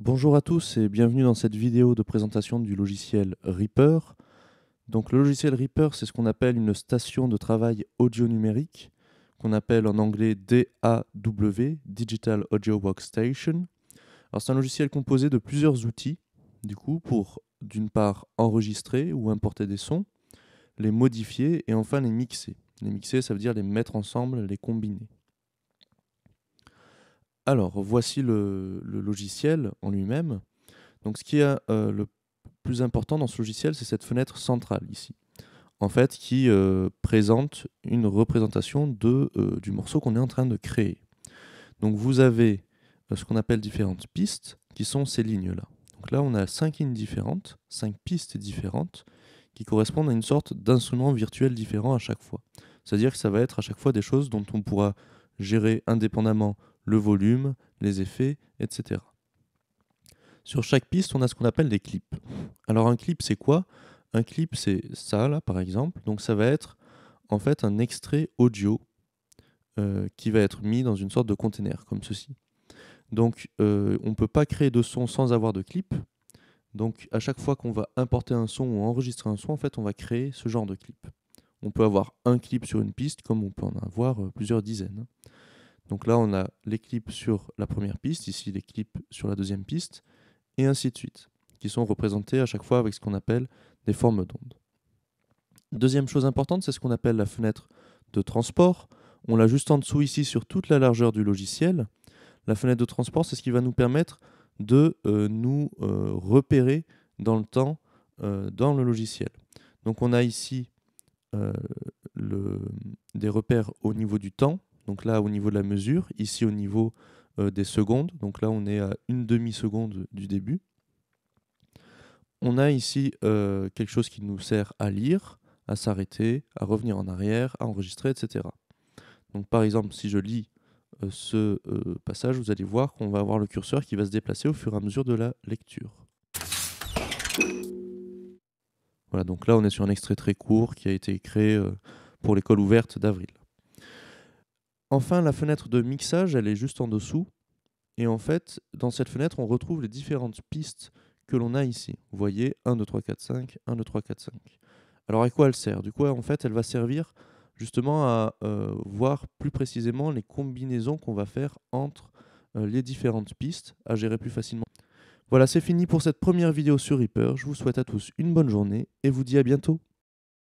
Bonjour à tous et bienvenue dans cette vidéo de présentation du logiciel Reaper. Donc le logiciel Reaper, c'est ce qu'on appelle une station de travail audio numérique, qu'on appelle en anglais DAW, Digital Audio Workstation. Alors c'est un logiciel composé de plusieurs outils, du coup, pour d'une part enregistrer ou importer des sons, les modifier et enfin les mixer. Les mixer, ça veut dire les mettre ensemble, les combiner. Alors voici le logiciel en lui-même. Donc ce qui est le plus important dans ce logiciel, c'est cette fenêtre centrale ici, en fait, qui présente une représentation du morceau qu'on est en train de créer. Donc vous avez ce qu'on appelle différentes pistes, qui sont ces lignes-là. Donc là, on a 5 lignes différentes, 5 pistes différentes, qui correspondent à une sorte d'instrument virtuel différent à chaque fois. C'est-à-dire que ça va être à chaque fois des choses dont on pourra gérer indépendamment le volume, les effets, etc. Sur chaque piste, on a ce qu'on appelle des clips. Alors un clip, c'est quoi? Un clip, c'est ça, là, par exemple. Donc ça va être en fait un extrait audio qui va être mis dans une sorte de container, comme ceci. Donc on ne peut pas créer de son sans avoir de clip. Donc à chaque fois qu'on va importer un son ou enregistrer un son, en fait, on va créer ce genre de clip. On peut avoir un clip sur une piste, comme on peut en avoir plusieurs dizaines. Donc là, on a les clips sur la première piste, ici les clips sur la deuxième piste, et ainsi de suite, qui sont représentés à chaque fois avec ce qu'on appelle des formes d'ondes. Deuxième chose importante, c'est ce qu'on appelle la fenêtre de transport. On l'a juste en dessous ici sur toute la largeur du logiciel. La fenêtre de transport, c'est ce qui va nous permettre de nous repérer dans le temps dans le logiciel. Donc on a ici euh, des repères au niveau du temps, donc là au niveau de la mesure, ici au niveau des secondes, donc là on est à une demi-seconde du début. On a ici quelque chose qui nous sert à lire, à s'arrêter, à revenir en arrière, à enregistrer, etc. Donc par exemple, si je lis ce passage, vous allez voir qu'on va avoir le curseur qui va se déplacer au fur et à mesure de la lecture. Voilà, donc là on est sur un extrait très court qui a été créé pour l'école ouverte d'avril. Enfin, la fenêtre de mixage, elle est juste en dessous. Et en fait, dans cette fenêtre, on retrouve les différentes pistes que l'on a ici. Vous voyez, 1, 2, 3, 4, 5, 1, 2, 3, 4, 5. Alors à quoi elle sert? Du coup, en fait, elle va servir justement à voir plus précisément les combinaisons qu'on va faire entre les différentes pistes, à gérer plus facilement. Voilà, c'est fini pour cette première vidéo sur Reaper. Je vous souhaite à tous une bonne journée et vous dis à bientôt.